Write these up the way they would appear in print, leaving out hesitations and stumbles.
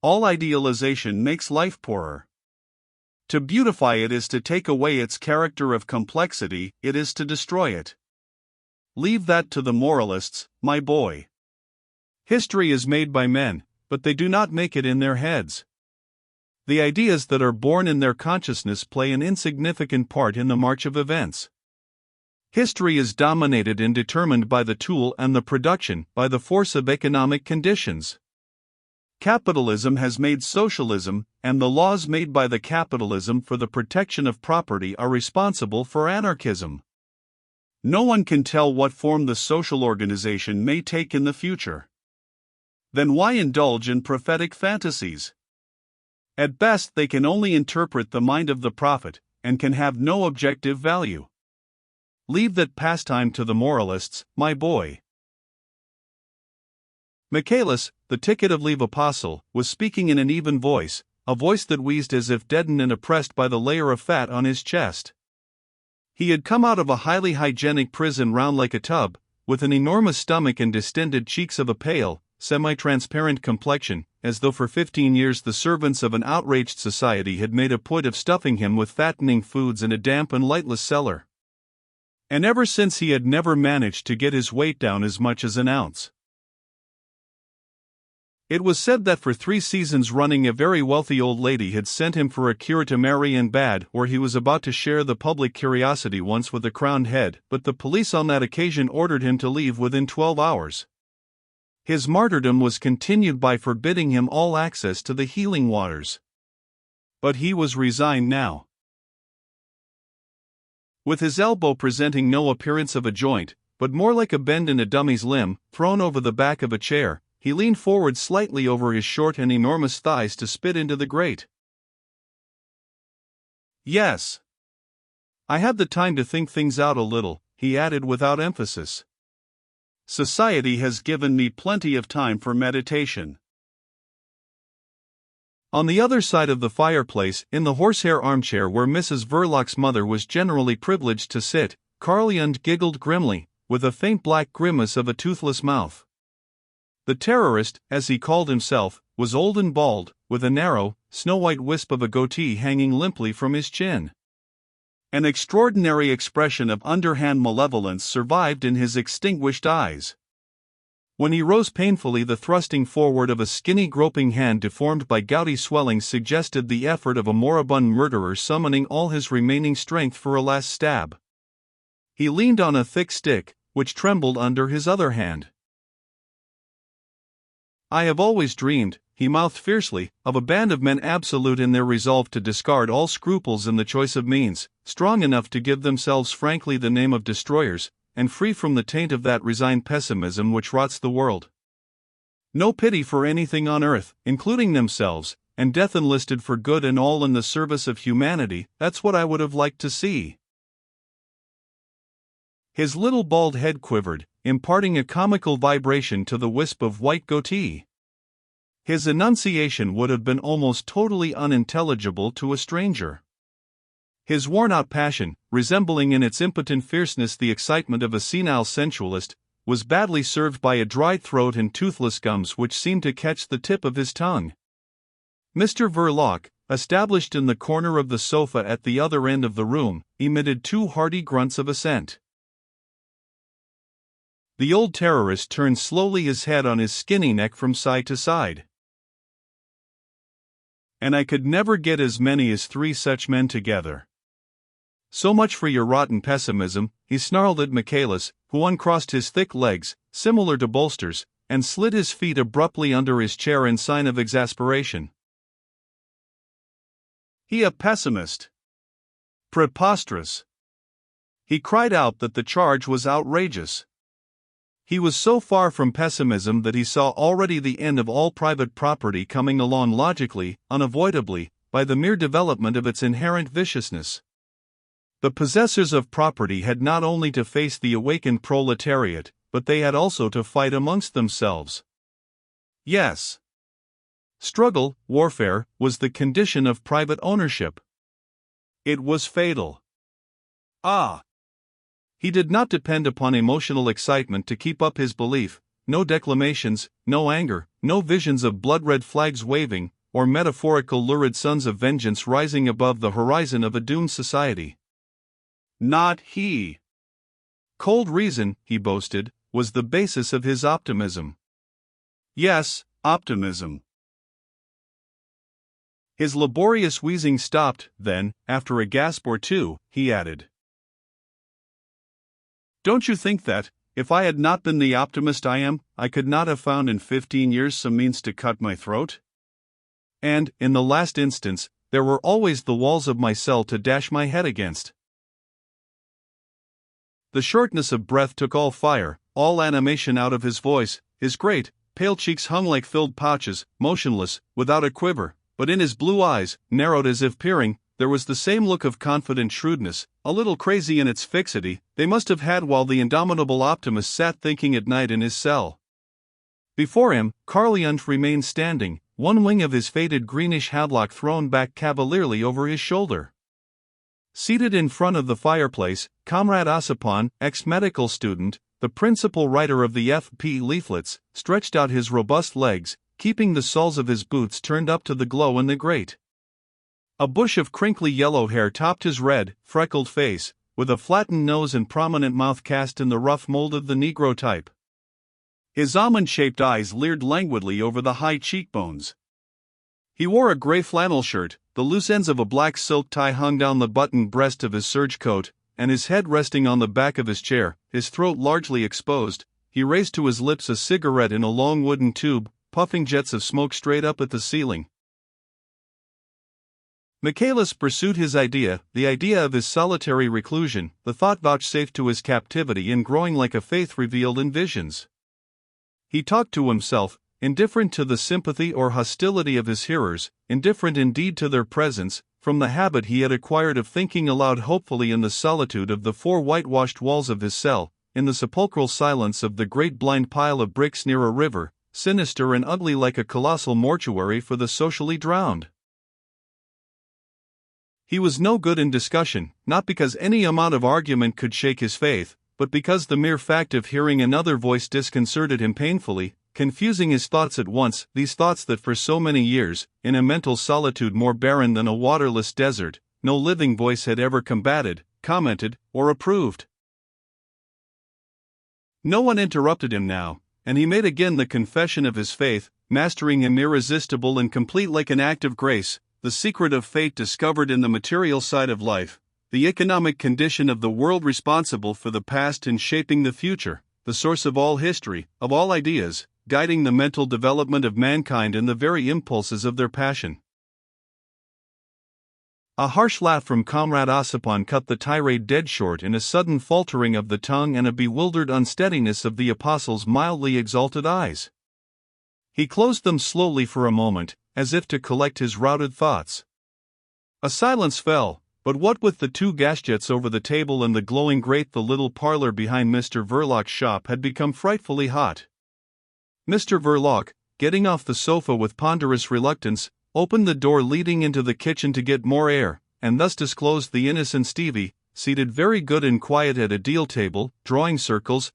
All idealization makes life poorer. To beautify it is to take away its character of complexity, it is to destroy it. Leave that to the moralists, my boy. History is made by men, but they do not make it in their heads. The ideas that are born in their consciousness play an insignificant part in the march of events. History is dominated and determined by the tool and the production, by the force of economic conditions. Capitalism has made socialism, and the laws made by the capitalism for the protection of property are responsible for anarchism. No one can tell what form the social organization may take in the future. Then why indulge in prophetic fantasies? At best, they can only interpret the mind of the prophet, and can have no objective value. Leave that pastime to the moralists, my boy. Michaelis, the ticket-of-leave apostle, was speaking in an even voice, a voice that wheezed as if deadened and oppressed by the layer of fat on his chest. He had come out of a highly hygienic prison round like a tub, with an enormous stomach and distended cheeks of a pale, semi-transparent complexion, as though for 15 years the servants of an outraged society had made a point of stuffing him with fattening foods in a damp and lightless cellar. And ever since he had never managed to get his weight down as much as an ounce. It was said that for 3 seasons running a very wealthy old lady had sent him for a cure to marry in bad, or he was about to share the public curiosity once with a crowned head, but the police on that occasion ordered him to leave within 12 hours. His martyrdom was continued by forbidding him all access to the healing waters. But he was resigned now. With his elbow presenting no appearance of a joint, but more like a bend in a dummy's limb, thrown over the back of a chair, he leaned forward slightly over his short and enormous thighs to spit into the grate. Yes. I had the time to think things out a little, he added without emphasis. Society has given me plenty of time for meditation. On the other side of the fireplace, in the horsehair armchair where Mrs. Verloc's mother was generally privileged to sit, Carl Jund giggled grimly, with a faint black grimace of a toothless mouth. The terrorist, as he called himself, was old and bald, with a narrow, snow-white wisp of a goatee hanging limply from his chin. An extraordinary expression of underhand malevolence survived in his extinguished eyes. When he rose painfully, the thrusting forward of a skinny groping hand deformed by gouty swellings suggested the effort of a moribund murderer summoning all his remaining strength for a last stab. He leaned on a thick stick, which trembled under his other hand. I have always dreamed, he mouthed fiercely, of a band of men absolute in their resolve to discard all scruples in the choice of means, strong enough to give themselves frankly the name of destroyers, and free from the taint of that resigned pessimism which rots the world. No pity for anything on earth, including themselves, and death enlisted for good and all in the service of humanity, that's what I would have liked to see. His little bald head quivered, imparting a comical vibration to the wisp of white goatee. His enunciation would have been almost totally unintelligible to a stranger. His worn-out passion, resembling in its impotent fierceness the excitement of a senile sensualist, was badly served by a dry throat and toothless gums which seemed to catch the tip of his tongue. Mr. Verloc, established in the corner of the sofa at the other end of the room, emitted 2 hearty grunts of assent. The old terrorist turned slowly his head on his skinny neck from side to side. And I could never get as many as 3 such men together. So much for your rotten pessimism, he snarled at Michaelis, who uncrossed his thick legs, similar to bolsters, and slid his feet abruptly under his chair in sign of exasperation. He a pessimist? Preposterous! He cried out that the charge was outrageous. He was so far from pessimism that he saw already the end of all private property coming along logically, unavoidably, by the mere development of its inherent viciousness. The possessors of property had not only to face the awakened proletariat, but they had also to fight amongst themselves. Yes. Struggle, warfare, was the condition of private ownership. It was fatal. Ah! He did not depend upon emotional excitement to keep up his belief, no declamations, no anger, no visions of blood-red flags waving, or metaphorical lurid suns of vengeance rising above the horizon of a doomed society. Not he. Cold reason, he boasted, was the basis of his optimism. Yes, optimism. His laborious wheezing stopped, then, after a gasp or two, he added, "Don't you think that, if I had not been the optimist I am, I could not have found in 15 years some means to cut my throat? And, in the last instance, there were always the walls of my cell to dash my head against." The shortness of breath took all fire, all animation out of his voice. His great, pale cheeks hung like filled pouches, motionless, without a quiver, but in his blue eyes, narrowed as if peering, there was the same look of confident shrewdness, a little crazy in its fixity, they must have had while the indomitable optimist sat thinking at night in his cell. Before him, Carliant remained standing, one wing of his faded greenish hadlock thrown back cavalierly over his shoulder. Seated in front of the fireplace, Comrade Ossipon, ex-medical student, the principal writer of the FP leaflets, stretched out his robust legs, keeping the soles of his boots turned up to the glow in the grate. A bush of crinkly yellow hair topped his red, freckled face, with a flattened nose and prominent mouth cast in the rough mold of the Negro type. His almond-shaped eyes leered languidly over the high cheekbones. He wore a gray flannel shirt, the loose ends of a black silk tie hung down the buttoned breast of his serge coat, and his head resting on the back of his chair, his throat largely exposed, he raised to his lips a cigarette in a long wooden tube, puffing jets of smoke straight up at the ceiling. Michaelis pursued his idea, the idea of his solitary reclusion, the thought vouchsafed to his captivity and growing like a faith revealed in visions. He talked to himself, indifferent to the sympathy or hostility of his hearers, indifferent indeed to their presence, from the habit he had acquired of thinking aloud hopefully in the solitude of the four whitewashed walls of his cell, in the sepulchral silence of the great blind pile of bricks near a river, sinister and ugly like a colossal mortuary for the socially drowned. He was no good in discussion, not because any amount of argument could shake his faith, but because the mere fact of hearing another voice disconcerted him painfully, confusing his thoughts at once, these thoughts that for so many years, in a mental solitude more barren than a waterless desert, no living voice had ever combated, commented, or approved. No one interrupted him now, and he made again the confession of his faith, mastering him irresistible and complete like an act of grace, the secret of fate discovered in the material side of life, the economic condition of the world responsible for the past and shaping the future, the source of all history, of all ideas, guiding the mental development of mankind in the very impulses of their passion. A harsh laugh from Comrade Ossipon cut the tirade dead short in a sudden faltering of the tongue and a bewildered unsteadiness of the apostle's mildly exalted eyes. He closed them slowly for a moment, as if to collect his routed thoughts. A silence fell, but what with the two gas jets over the table and the glowing grate, the little parlor behind Mr. Verloc's shop had become frightfully hot. Mr. Verloc, getting off the sofa with ponderous reluctance, opened the door leading into the kitchen to get more air, and thus disclosed the innocent Stevie, seated very good and quiet at a deal table, drawing circles,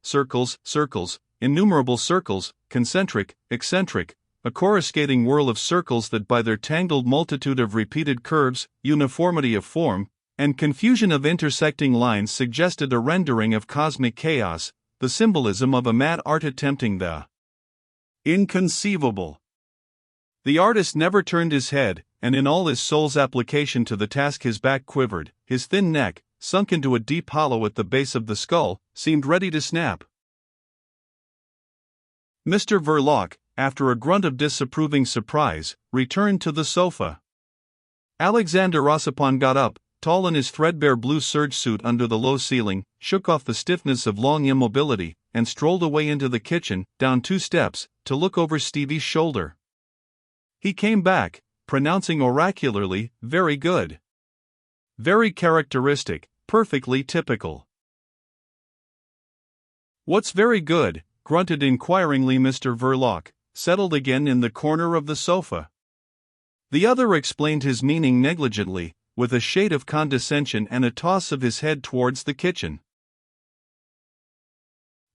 innumerable circles, concentric, eccentric, a coruscating whirl of circles that by their tangled multitude of repeated curves, uniformity of form, and confusion of intersecting lines suggested a rendering of cosmic chaos, the symbolism of a mad art attempting the inconceivable. The artist never turned his head, and in all his soul's application to the task his back quivered, his thin neck, sunk into a deep hollow at the base of the skull, seemed ready to snap. Mr. Verloc, after a grunt of disapproving surprise, returned to the sofa. Alexander Ossipon got up, tall in his threadbare blue serge suit under the low ceiling, shook off the stiffness of long immobility, and strolled away into the kitchen, down 2 steps, to look over Stevie's shoulder. He came back, pronouncing oracularly, "Very good. Very characteristic, perfectly typical." "What's very good?" grunted inquiringly Mr. Verloc, settled again in the corner of the sofa. The other explained his meaning negligently, with a shade of condescension and a toss of his head towards the kitchen.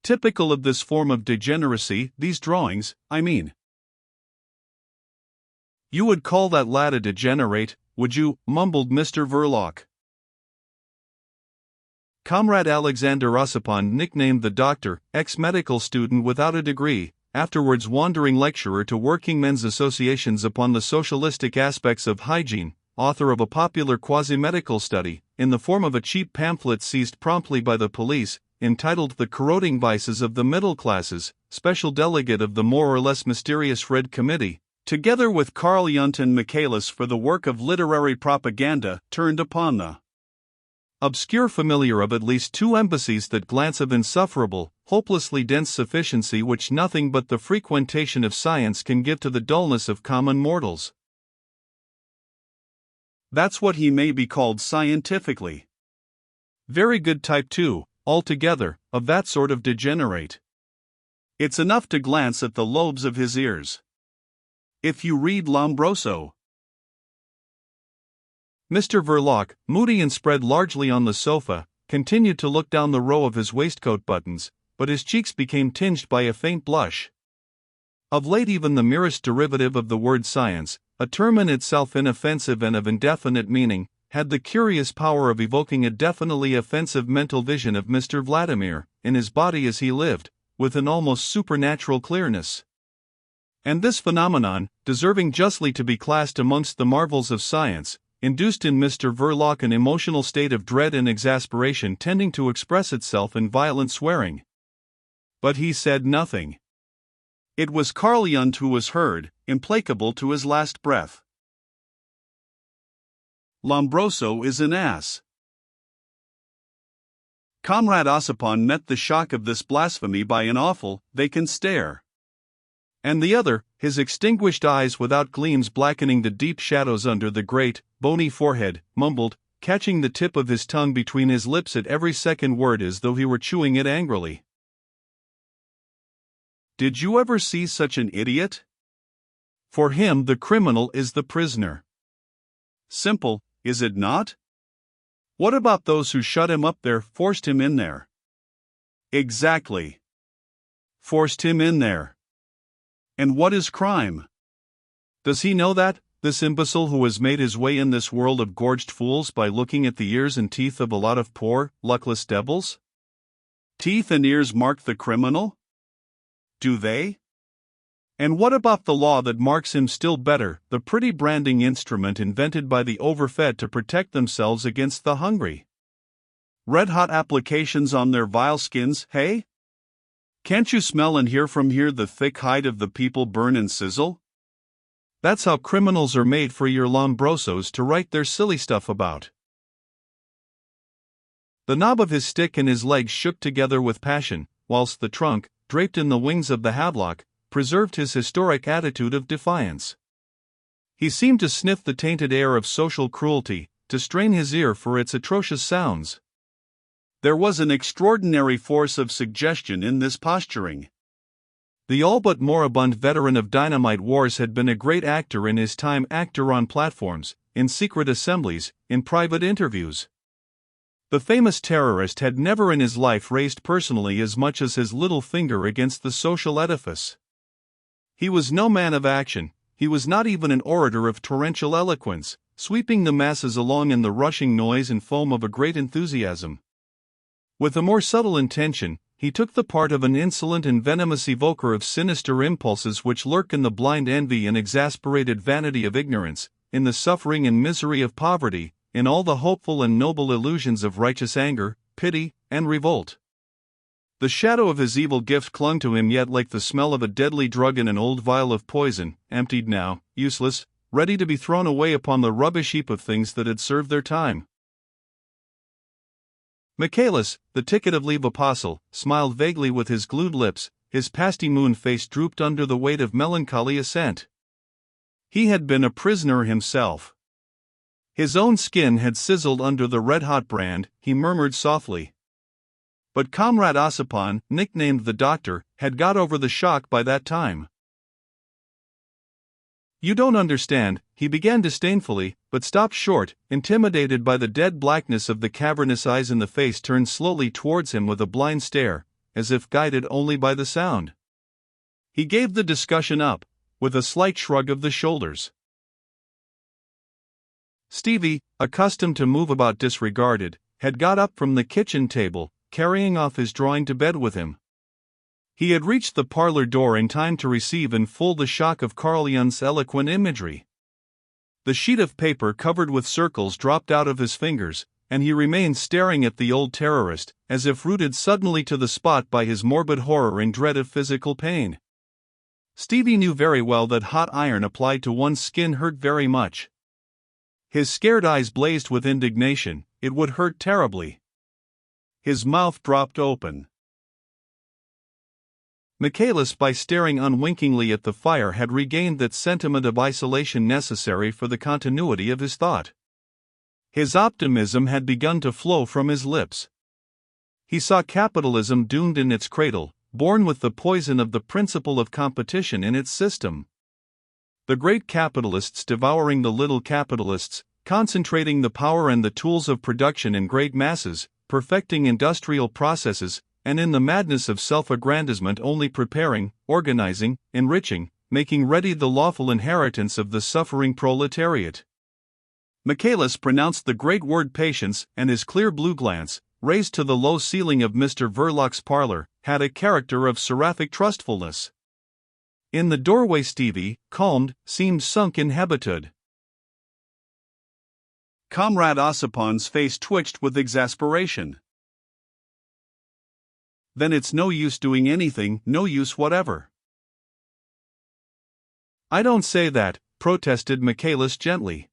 Typical of this form of degeneracy, these drawings, I mean. You would call that lad a degenerate, would you? Mumbled Mr. Verloc. Comrade Alexander Ossipon, nicknamed the Doctor, ex-medical student without a degree, afterwards wandering lecturer to working men's associations upon the socialistic aspects of hygiene, author of a popular quasi-medical study, in the form of a cheap pamphlet seized promptly by the police, entitled The Corroding Vices of the Middle Classes, special delegate of the more or less mysterious Red Committee, together with Carl Jung and Michaelis for the work of literary propaganda, turned upon the obscure familiar of at least two embassies that glance of insufferable, hopelessly dense sufficiency which nothing but the frequentation of science can give to the dullness of common mortals. That's what he may be called scientifically. Very good type too, altogether, of that sort of degenerate. It's enough to glance at the lobes of his ears. If you read Lombroso. Mr. Verloc, moody and spread largely on the sofa, continued to look down the row of his waistcoat buttons, but his cheeks became tinged by a faint blush. Of late even the merest derivative of the word science, a term in itself inoffensive and of indefinite meaning, had the curious power of evoking a definitely offensive mental vision of Mr. Vladimir, in his body as he lived, with an almost supernatural clearness. And this phenomenon, deserving justly to be classed amongst the marvels of science, induced in Mr. Verloc an emotional state of dread and exasperation tending to express itself in violent swearing. But he said nothing. It was Carl Jung who was heard, implacable to his last breath. Lombroso is an ass. Comrade Ossipon met the shock of this blasphemy by an awful, vacant stare. And the other, his extinguished eyes without gleams blackening the deep shadows under the great, bony forehead, mumbled, catching the tip of his tongue between his lips at every second word as though he were chewing it angrily. Did you ever see such an idiot? For him the criminal is the prisoner. Simple, is it not? What about those who shut him up there, forced him in there? Exactly. Forced him in there. And what is crime? Does he know that, this imbecile who has made his way in this world of gorged fools by looking at the ears and teeth of a lot of poor, luckless devils? Teeth and ears mark the criminal? Do they? And what about the law that marks him still better, the pretty branding instrument invented by the overfed to protect themselves against the hungry? Red-hot applications on their vile skins, hey? Can't you smell and hear from here the thick hide of the people burn and sizzle? That's how criminals are made for your Lombrosos to write their silly stuff about. The knob of his stick and his legs shook together with passion, whilst the trunk, draped in the wings of the havelock, preserved his historic attitude of defiance. He seemed to sniff the tainted air of social cruelty, to strain his ear for its atrocious sounds. There was an extraordinary force of suggestion in this posturing. The all but moribund veteran of dynamite wars had been a great actor in his time, actor on platforms, in secret assemblies, in private interviews. The famous terrorist had never in his life raised personally as much as his little finger against the social edifice. He was no man of action, he was not even an orator of torrential eloquence, sweeping the masses along in the rushing noise and foam of a great enthusiasm. With a more subtle intention, he took the part of an insolent and venomous evoker of sinister impulses which lurk in the blind envy and exasperated vanity of ignorance, in the suffering and misery of poverty, in all the hopeful and noble illusions of righteous anger, pity, and revolt. The shadow of his evil gift clung to him yet like the smell of a deadly drug in an old vial of poison, emptied now, useless, ready to be thrown away upon the rubbish heap of things that had served their time. Michaelis, the ticket of leave apostle, smiled vaguely with his glued lips, his pasty moon face drooped under the weight of melancholy assent. He had been a prisoner himself. His own skin had sizzled under the red-hot brand, he murmured softly. But Comrade Ossipon, nicknamed the Doctor, had got over the shock by that time. You don't understand, he began disdainfully, but stopped short, intimidated by the dead blackness of the cavernous eyes and the face turned slowly towards him with a blind stare, as if guided only by the sound. He gave the discussion up, with a slight shrug of the shoulders. Stevie, accustomed to move about disregarded, had got up from the kitchen table, carrying off his drawing to bed with him. He had reached the parlor door in time to receive in full the shock of Carl Jung's eloquent imagery. The sheet of paper covered with circles dropped out of his fingers, and he remained staring at the old terrorist, as if rooted suddenly to the spot by his morbid horror and dread of physical pain. Stevie knew very well that hot iron applied to one's skin hurt very much. His scared eyes blazed with indignation. It would hurt terribly. His mouth dropped open. Michaelis, by staring unwinkingly at the fire, had regained that sentiment of isolation necessary for the continuity of his thought. His optimism had begun to flow from his lips. He saw capitalism doomed in its cradle, born with the poison of the principle of competition in its system. The great capitalists devouring the little capitalists, concentrating the power and the tools of production in great masses, perfecting industrial processes, and in the madness of self-aggrandizement only preparing, organizing, enriching, making ready the lawful inheritance of the suffering proletariat. Michaelis pronounced the great word patience, and his clear blue glance, raised to the low ceiling of Mr. Verloc's parlor, had a character of seraphic trustfulness. In the doorway Stevie, calmed, seemed sunk in habitude. Comrade Ossipon's face twitched with exasperation. Then it's no use doing anything, no use whatever. I don't say that, protested Michaelis gently.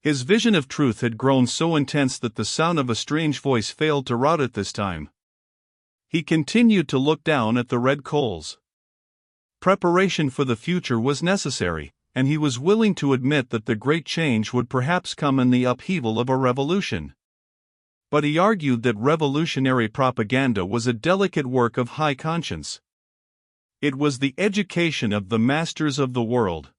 His vision of truth had grown so intense that the sound of a strange voice failed to rout it this time. He continued to look down at the red coals. Preparation for the future was necessary, and he was willing to admit that the great change would perhaps come in the upheaval of a revolution. But he argued that revolutionary propaganda was a delicate work of high conscience. It was the education of the masters of the world.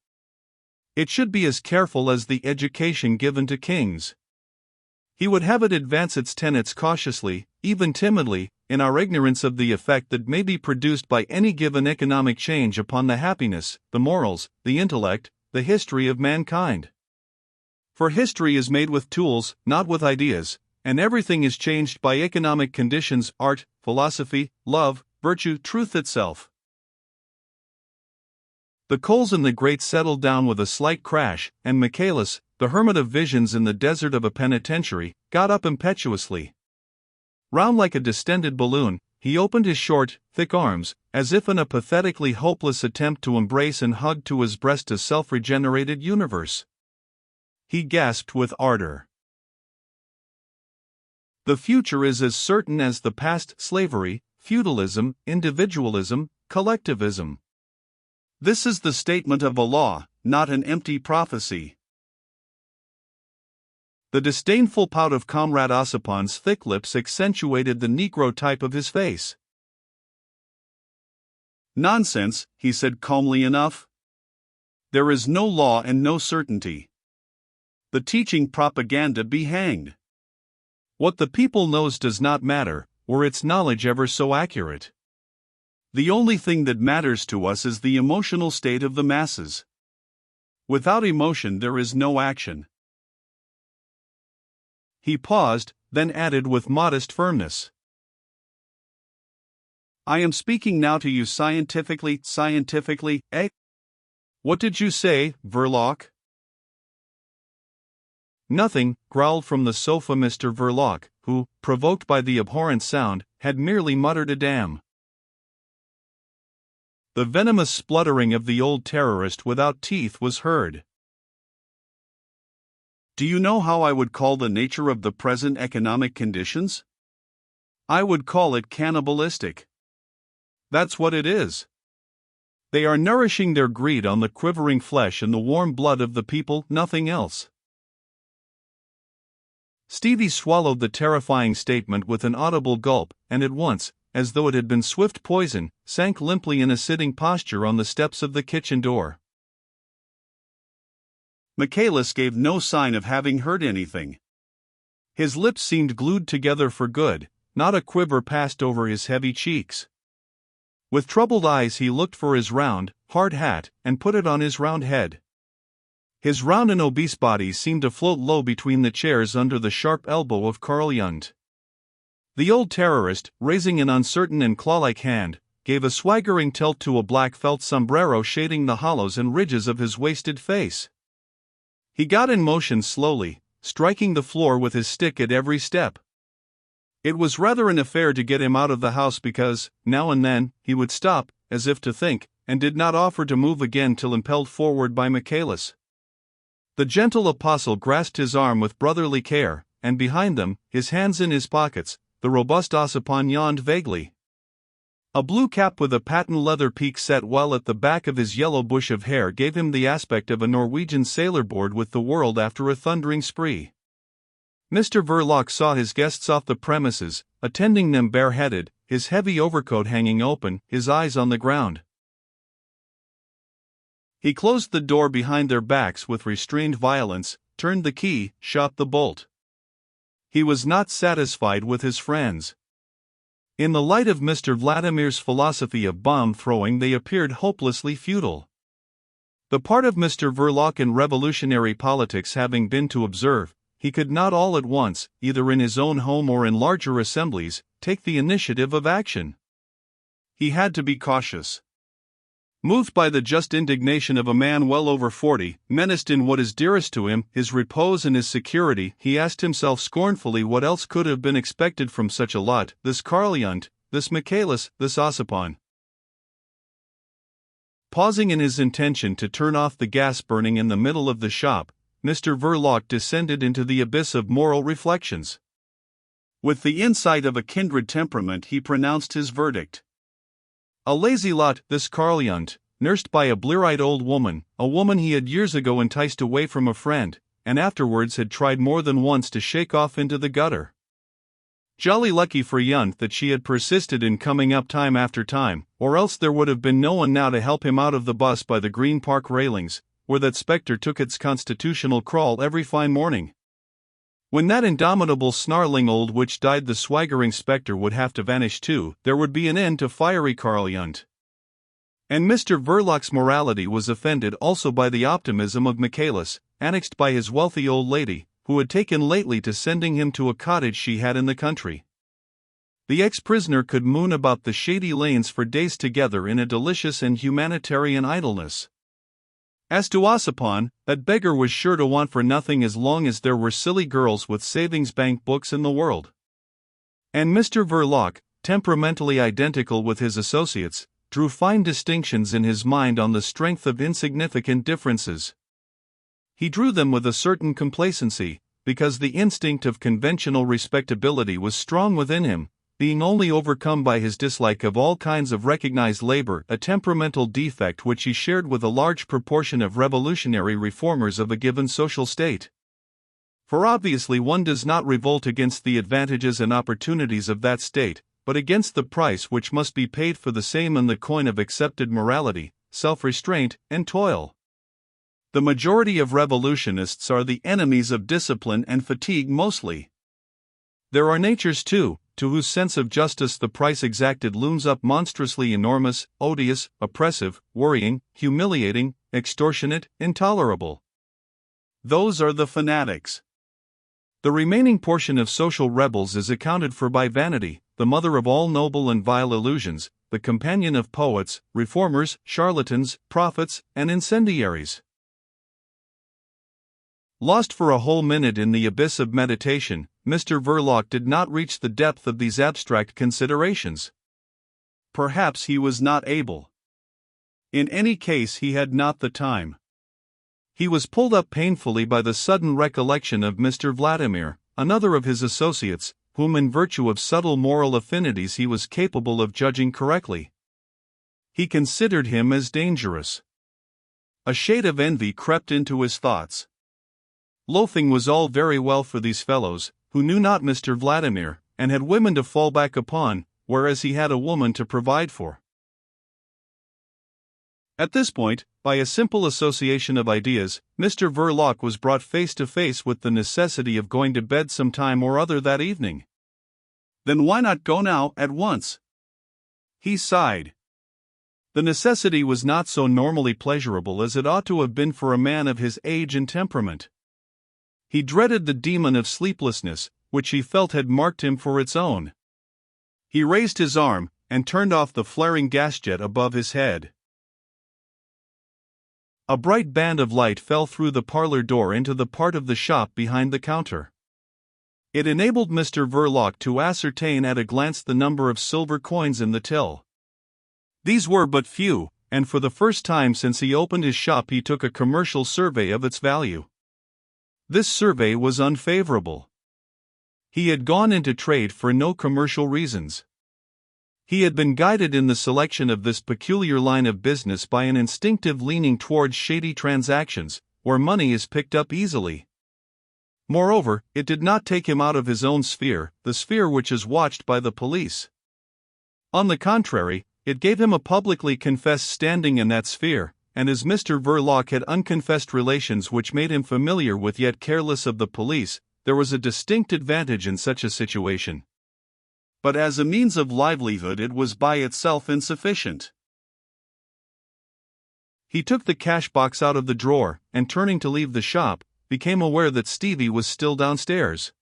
It should be as careful as the education given to kings. He would have it advance its tenets cautiously, even timidly, in our ignorance of the effect that may be produced by any given economic change upon the happiness, the morals, the intellect, the history of mankind. For history is made with tools, not with ideas, and everything is changed by economic conditions, art, philosophy, love, virtue, truth itself. The coals in the grate settled down with a slight crash, and Michaelis, the hermit of visions in the desert of a penitentiary, got up impetuously. Round like a distended balloon, he opened his short, thick arms, as if in a pathetically hopeless attempt to embrace and hug to his breast a self-regenerated universe. He gasped with ardor. The future is as certain as the past: slavery, feudalism, individualism, collectivism. This is the statement of a law, not an empty prophecy. The disdainful pout of Comrade Ossipon's thick lips accentuated the Negro type of his face. Nonsense, he said calmly enough. There is no law and no certainty. The teaching propaganda be hanged. What the people knows does not matter, were its knowledge ever so accurate. The only thing that matters to us is the emotional state of the masses. Without emotion there is no action. He paused, then added with modest firmness. I am speaking now to you scientifically, eh? What did you say, Verloc? Nothing, growled from the sofa Mr. Verloc, who, provoked by the abhorrent sound, had merely muttered a damn. The venomous spluttering of the old terrorist without teeth was heard. Do you know how I would call the nature of the present economic conditions? I would call it cannibalistic. That's what it is. They are nourishing their greed on the quivering flesh and the warm blood of the people, nothing else. Stevie swallowed the terrifying statement with an audible gulp, and at once, as though it had been swift poison, sank limply in a sitting posture on the steps of the kitchen door. Michaelis gave no sign of having heard anything. His lips seemed glued together for good, not a quiver passed over his heavy cheeks. With troubled eyes he looked for his round, hard hat, and put it on his round head. His round and obese body seemed to float low between the chairs under the sharp elbow of Karl Yund. The old terrorist, raising an uncertain and claw-like hand, gave a swaggering tilt to a black felt sombrero shading the hollows and ridges of his wasted face. He got in motion slowly, striking the floor with his stick at every step. It was rather an affair to get him out of the house because, now and then, he would stop, as if to think, and did not offer to move again till impelled forward by Michaelis. The gentle apostle grasped his arm with brotherly care, and behind them, his hands in his pockets, the robust Ossipon yawned vaguely. A blue cap with a patent leather peak set well at the back of his yellow bush of hair gave him the aspect of a Norwegian sailor bored with the world after a thundering spree. Mr. Verloc saw his guests off the premises, attending them bareheaded, his heavy overcoat hanging open, his eyes on the ground. He closed the door behind their backs with restrained violence, turned the key, shot the bolt. He was not satisfied with his friends. In the light of Mr. Vladimir's philosophy of bomb-throwing they appeared hopelessly futile. The part of Mr. Verloc in revolutionary politics having been to observe, he could not all at once, either in his own home or in larger assemblies, take the initiative of action. He had to be cautious. Moved by the just indignation of a man well over 40, menaced in what is dearest to him, his repose and his security, he asked himself scornfully what else could have been expected from such a lot, this Karl Yund, this Michaelis, this Ossipon. Pausing in his intention to turn off the gas burning in the middle of the shop, Mr. Verloc descended into the abyss of moral reflections. With the insight of a kindred temperament he pronounced his verdict. A lazy lot, this Karl Yund, nursed by a blear-eyed old woman, a woman he had years ago enticed away from a friend, and afterwards had tried more than once to shake off into the gutter. Jolly lucky for Yund that she had persisted in coming up time after time, or else there would have been no one now to help him out of the bus by the Green Park railings, where that spectre took its constitutional crawl every fine morning. When that indomitable snarling old witch died, the swaggering spectre would have to vanish too. There would be an end to fiery Karl Yund. And Mr. Verloc's morality was offended also by the optimism of Michaelis, annexed by his wealthy old lady, who had taken lately to sending him to a cottage she had in the country. The ex-prisoner could moon about the shady lanes for days together in a delicious and humanitarian idleness. As to Ossipon, that beggar was sure to want for nothing as long as there were silly girls with savings bank books in the world. And Mr. Verloc, temperamentally identical with his associates, drew fine distinctions in his mind on the strength of insignificant differences. He drew them with a certain complacency, because the instinct of conventional respectability was strong within him, being only overcome by his dislike of all kinds of recognized labor, a temperamental defect which he shared with a large proportion of revolutionary reformers of a given social state. For obviously one does not revolt against the advantages and opportunities of that state, but against the price which must be paid for the same in the coin of accepted morality, self-restraint, and toil. The majority of revolutionists are the enemies of discipline and fatigue mostly. There are natures too, to whose sense of justice the price exacted looms up monstrously enormous, odious, oppressive, worrying, humiliating, extortionate, intolerable. Those are the fanatics. The remaining portion of social rebels is accounted for by vanity, the mother of all noble and vile illusions, the companion of poets, reformers, charlatans, prophets, and incendiaries. Lost for a whole minute in the abyss of meditation, Mr. Verloc did not reach the depth of these abstract considerations. Perhaps he was not able. In any case, he had not the time. He was pulled up painfully by the sudden recollection of Mr. Vladimir, another of his associates, whom in virtue of subtle moral affinities he was capable of judging correctly. He considered him as dangerous. A shade of envy crept into his thoughts. Loafing was all very well for these fellows, who knew not Mr. Vladimir, and had women to fall back upon, whereas he had a woman to provide for. At this point, by a simple association of ideas, Mr. Verloc was brought face to face with the necessity of going to bed some time or other that evening. Then why not go now, at once? He sighed. The necessity was not so normally pleasurable as it ought to have been for a man of his age and temperament. He dreaded the demon of sleeplessness, which he felt had marked him for its own. He raised his arm, and turned off the flaring gas jet above his head. A bright band of light fell through the parlor door into the part of the shop behind the counter. It enabled Mr. Verloc to ascertain at a glance the number of silver coins in the till. These were but few, and for the first time since he opened his shop he took a commercial survey of its value. This survey was unfavorable. He had gone into trade for no commercial reasons. He had been guided in the selection of this peculiar line of business by an instinctive leaning towards shady transactions, where money is picked up easily. Moreover, it did not take him out of his own sphere, the sphere which is watched by the police. On the contrary, it gave him a publicly confessed standing in that sphere, and as Mr. Verloc had unconfessed relations which made him familiar with yet careless of the police, there was a distinct advantage in such a situation. But as a means of livelihood it was by itself insufficient. He took the cash box out of the drawer, and turning to leave the shop, became aware that Stevie was still downstairs.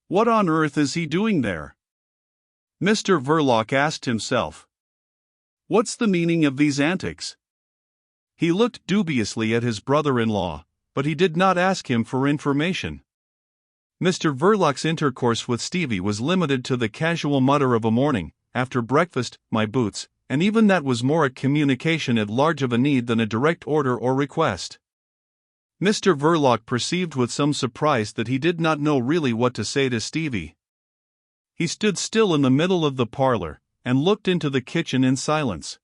What on earth is he doing there? Mr. Verloc asked himself. What's the meaning of these antics? He looked dubiously at his brother-in-law, but he did not ask him for information. Mr. Verloc's intercourse with Stevie was limited to the casual mutter of a morning, after breakfast, my boots, and even that was more a communication at large of a need than a direct order or request. Mr. Verloc perceived with some surprise that he did not know really what to say to Stevie. He stood still in the middle of the parlor, and looked into the kitchen in silence.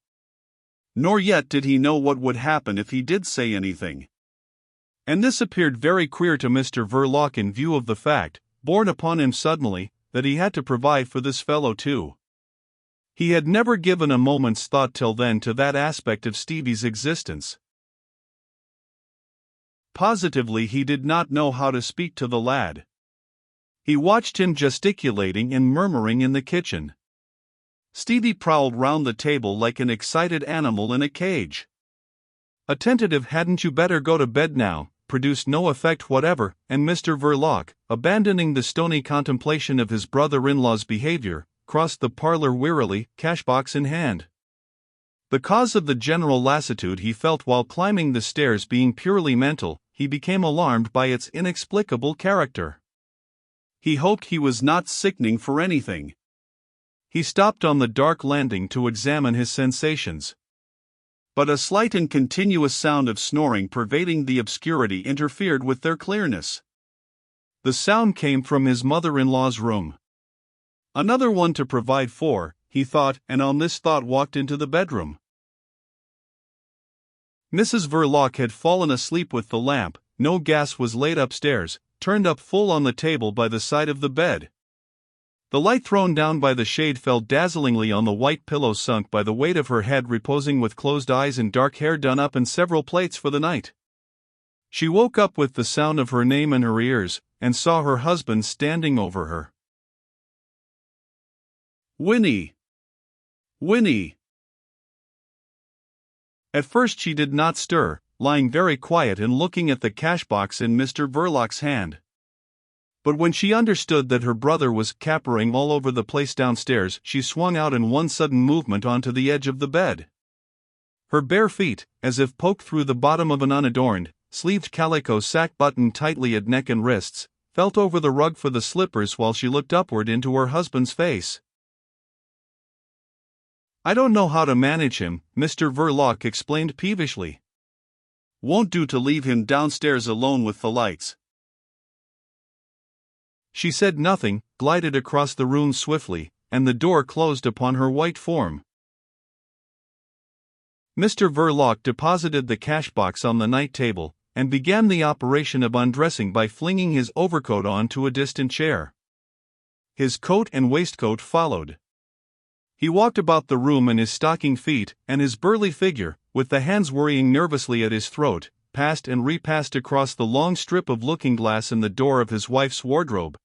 Nor yet did he know what would happen if he did say anything. And this appeared very queer to Mr. Verloc in view of the fact, borne upon him suddenly, that he had to provide for this fellow too. He had never given a moment's thought till then to that aspect of Stevie's existence. Positively he did not know how to speak to the lad. He watched him gesticulating and murmuring in the kitchen. Stevie prowled round the table like an excited animal in a cage. A tentative "hadn't you better go to bed now" produced no effect whatever, and Mr. Verloc, abandoning the stony contemplation of his brother-in-law's behavior, crossed the parlor wearily, cash-box in hand. The cause of the general lassitude he felt while climbing the stairs being purely mental, he became alarmed by its inexplicable character. He hoped he was not sickening for anything. He stopped on the dark landing to examine his sensations. But a slight and continuous sound of snoring pervading the obscurity interfered with their clearness. The sound came from his mother-in-law's room. Another one to provide for, he thought, and on this thought walked into the bedroom. Mrs. Verloc had fallen asleep with the lamp, no gas was laid upstairs, turned up full on the table by the side of the bed. The light thrown down by the shade fell dazzlingly on the white pillow sunk by the weight of her head reposing with closed eyes and dark hair done up in several plaits for the night. She woke up with the sound of her name in her ears, and saw her husband standing over her. Winnie! Winnie! At first she did not stir, lying very quiet and looking at the cash-box in Mr. Verloc's hand. But when she understood that her brother was capering all over the place downstairs, she swung out in one sudden movement onto the edge of the bed. Her bare feet, as if poked through the bottom of an unadorned, sleeved calico sack buttoned tightly at neck and wrists, felt over the rug for the slippers while she looked upward into her husband's face. "I don't know how to manage him," Mr. Verloc explained peevishly. "Won't do to leave him downstairs alone with the lights." She said nothing, glided across the room swiftly, and the door closed upon her white form. Mr. Verloc deposited the cash-box on the night table, and began the operation of undressing by flinging his overcoat on to a distant chair. His coat and waistcoat followed. He walked about the room in his stocking feet, and his burly figure, with the hands worrying nervously at his throat, passed and repassed across the long strip of looking-glass in the door of his wife's wardrobe.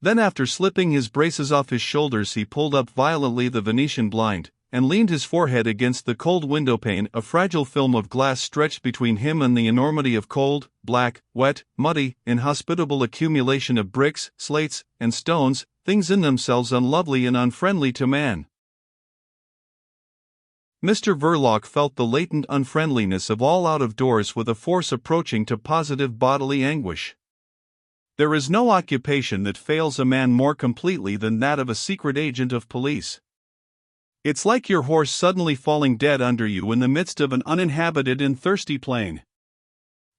Then after slipping his braces off his shoulders he pulled up violently the Venetian blind, and leaned his forehead against the cold windowpane. A fragile film of glass stretched between him and the enormity of cold, black, wet, muddy, inhospitable accumulation of bricks, slates, and stones, things in themselves unlovely and unfriendly to man. Mr. Verloc felt the latent unfriendliness of all out of doors with a force approaching to positive bodily anguish. There is no occupation that fails a man more completely than that of a secret agent of police. It's like your horse suddenly falling dead under you in the midst of an uninhabited and thirsty plain.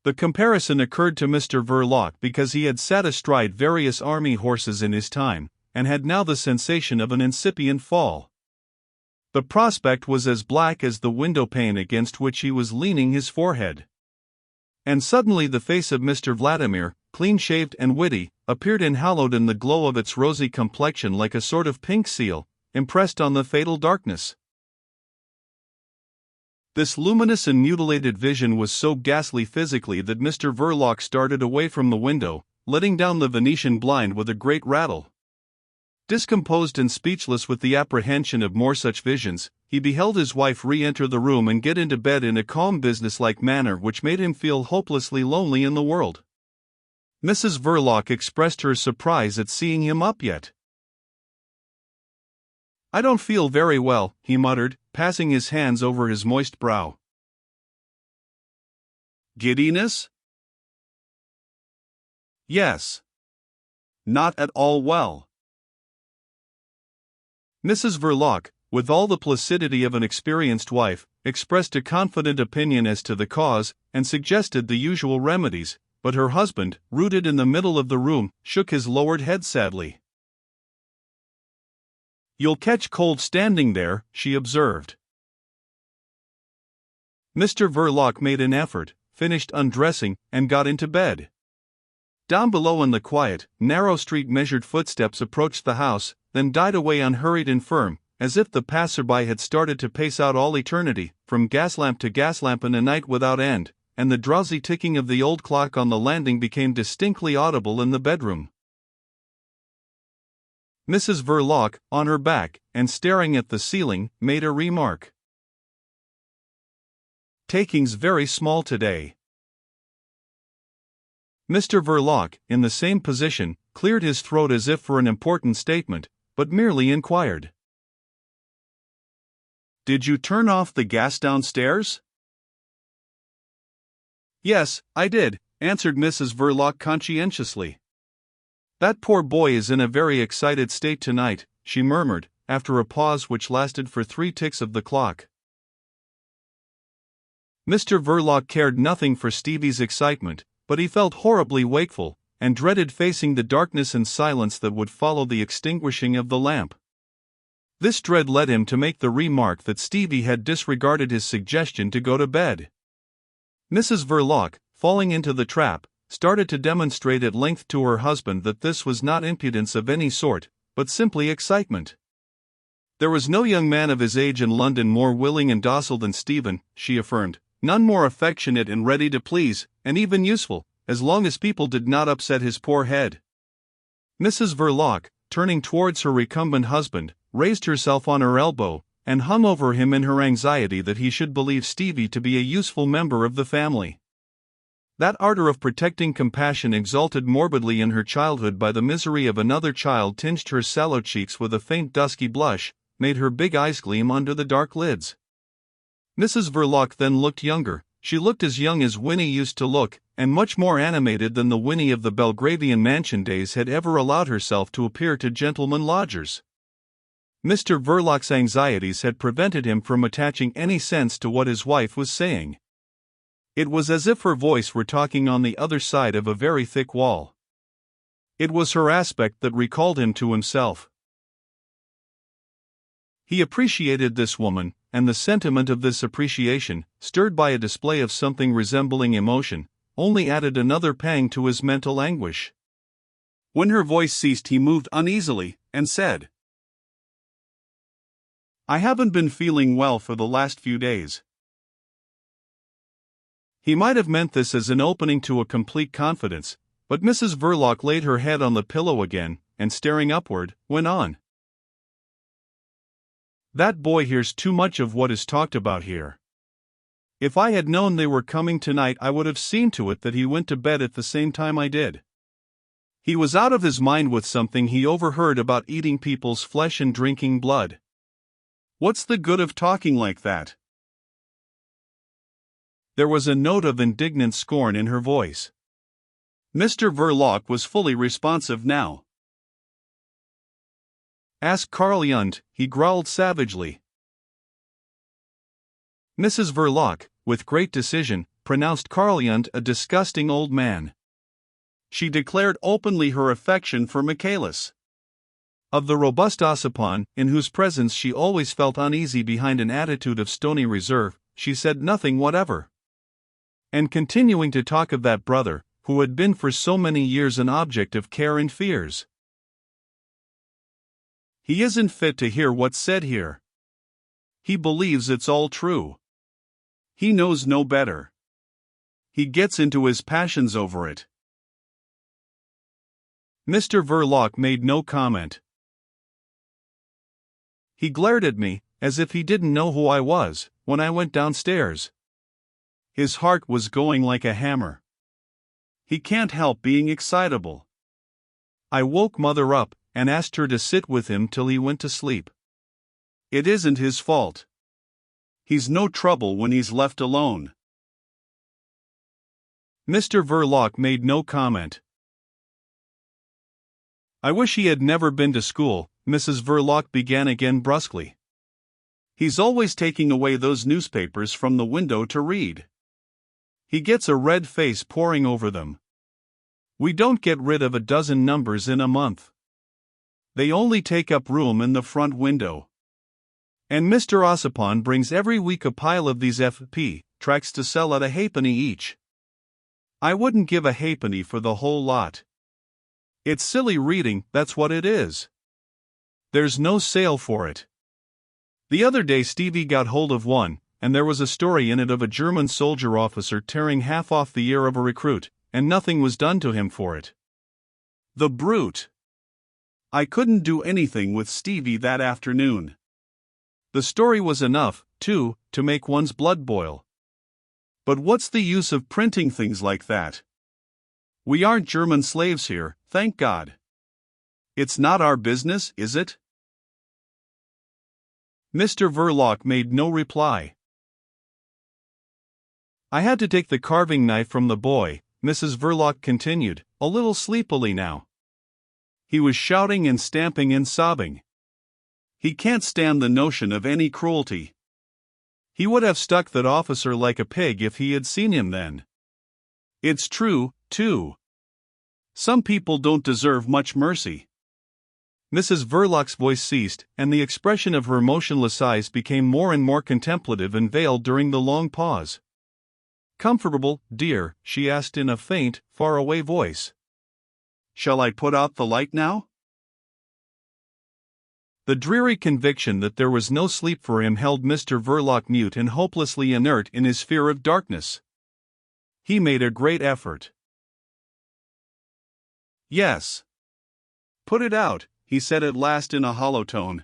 The comparison occurred to Mr. Verloc because he had sat astride various army horses in his time, and had now the sensation of an incipient fall. The prospect was as black as the windowpane against which he was leaning his forehead. And suddenly the face of Mr. Vladimir, clean-shaved and witty, appeared enhaloed in the glow of its rosy complexion like a sort of pink seal, impressed on the fatal darkness. This luminous and mutilated vision was so ghastly physically that Mr. Verloc started away from the window, letting down the Venetian blind with a great rattle. Discomposed and speechless with the apprehension of more such visions, he beheld his wife re-enter the room and get into bed in a calm business-like manner which made him feel hopelessly lonely in the world. Mrs. Verloc expressed her surprise at seeing him up yet. "I don't feel very well," he muttered, passing his hands over his moist brow. "Giddiness?" "Yes. Not at all well." Mrs. Verloc, with all the placidity of an experienced wife, expressed a confident opinion as to the cause, and suggested the usual remedies, but her husband, rooted in the middle of the room, shook his lowered head sadly. "You'll catch cold standing there," she observed. Mr. Verloc made an effort, finished undressing, and got into bed. Down below in the quiet, narrow street measured footsteps approached the house, then died away unhurried and firm, as if the passerby had started to pace out all eternity, from gaslamp to gaslamp in a night without end, and the drowsy ticking of the old clock on the landing became distinctly audible in the bedroom. Mrs. Verloc, on her back, and staring at the ceiling, made a remark. "Takings very small today." Mr. Verloc, in the same position, cleared his throat as if for an important statement, but merely inquired. "Did you turn off the gas downstairs?" "Yes, I did," answered Mrs. Verloc conscientiously. "That poor boy is in a very excited state tonight," she murmured, after a pause which lasted for 3 ticks of the clock. Mr. Verloc cared nothing for Stevie's excitement, but he felt horribly wakeful, and dreaded facing the darkness and silence that would follow the extinguishing of the lamp. This dread led him to make the remark that Stevie had disregarded his suggestion to go to bed. Mrs. Verloc, falling into the trap, started to demonstrate at length to her husband that this was not impudence of any sort, but simply excitement. There was no young man of his age in London more willing and docile than Stephen, she affirmed, none more affectionate and ready to please, and even useful, as long as people did not upset his poor head. Mrs. Verloc, turning towards her recumbent husband, raised herself on her elbow, and hung over him in her anxiety that he should believe Stevie to be a useful member of the family. That ardor of protecting compassion exalted morbidly in her childhood by the misery of another child tinged her sallow cheeks with a faint dusky blush, made her big eyes gleam under the dark lids. Mrs. Verloc then looked younger. She looked as young as Winnie used to look, and much more animated than the Winnie of the Belgravian mansion days had ever allowed herself to appear to gentlemen lodgers. Mr. Verloc's anxieties had prevented him from attaching any sense to what his wife was saying. It was as if her voice were talking on the other side of a very thick wall. It was her aspect that recalled him to himself. He appreciated this woman, and the sentiment of this appreciation, stirred by a display of something resembling emotion, only added another pang to his mental anguish. When her voice ceased he moved uneasily, and said, "I haven't been feeling well for the last few days." He might have meant this as an opening to a complete confidence, but Mrs. Verloc laid her head on the pillow again, and staring upward, went on. That boy hears too much of what is talked about here. If I had known they were coming tonight, I would have seen to it that he went to bed at the same time I did. He was out of his mind with something he overheard about eating people's flesh and drinking blood. What's the good of talking like that? There was a note of indignant scorn in her voice. Mr. Verloc was fully responsive now. Ask Carl Yund, he growled savagely. Mrs. Verloc, with great decision, pronounced Carl Yund a disgusting old man. She declared openly her affection for Michaelis. Of the robust Ossipon, in whose presence she always felt uneasy behind an attitude of stony reserve, she said nothing whatever. And continuing to talk of that brother, who had been for so many years an object of care and fears. He isn't fit to hear what's said here. He believes it's all true. He knows no better. He gets into his passions over it. Mr. Verloc made no comment. He glared at me, as if he didn't know who I was, when I went downstairs. His heart was going like a hammer. He can't help being excitable. I woke Mother up, and asked her to sit with him till he went to sleep. It isn't his fault. He's no trouble when he's left alone. Mr. Verloc made no comment. I wish he had never been to school, Mrs. Verloc began again brusquely. He's always taking away those newspapers from the window to read. He gets a red face poring over them. We don't get rid of a dozen numbers in a month. They only take up room in the front window. And Mr. Ossipon brings every week a pile of these F.P. tracts to sell at a halfpenny each. I wouldn't give a halfpenny for the whole lot. It's silly reading, that's what it is. There's no sale for it. The other day Stevie got hold of one, and there was a story in it of a German soldier officer tearing half off the ear of a recruit, and nothing was done to him for it. The brute! I couldn't do anything with Stevie that afternoon. The story was enough, too, to make one's blood boil. But what's the use of printing things like that? We aren't German slaves here, thank God. It's not our business, is it? Mr. Verloc made no reply. I had to take the carving knife from the boy, Mrs. Verloc continued, a little sleepily now. He was shouting and stamping and sobbing. He can't stand the notion of any cruelty. He would have stuck that officer like a pig if he had seen him then. It's true, too. Some people don't deserve much mercy. Mrs. Verloc's voice ceased, and the expression of her motionless eyes became more and more contemplative and veiled during the long pause. Comfortable, dear? She asked in a faint, far-away voice. Shall I put out the light now? The dreary conviction that there was no sleep for him held Mr. Verloc mute and hopelessly inert in his fear of darkness. He made a great effort. Yes. Put it out, he said at last in a hollow tone.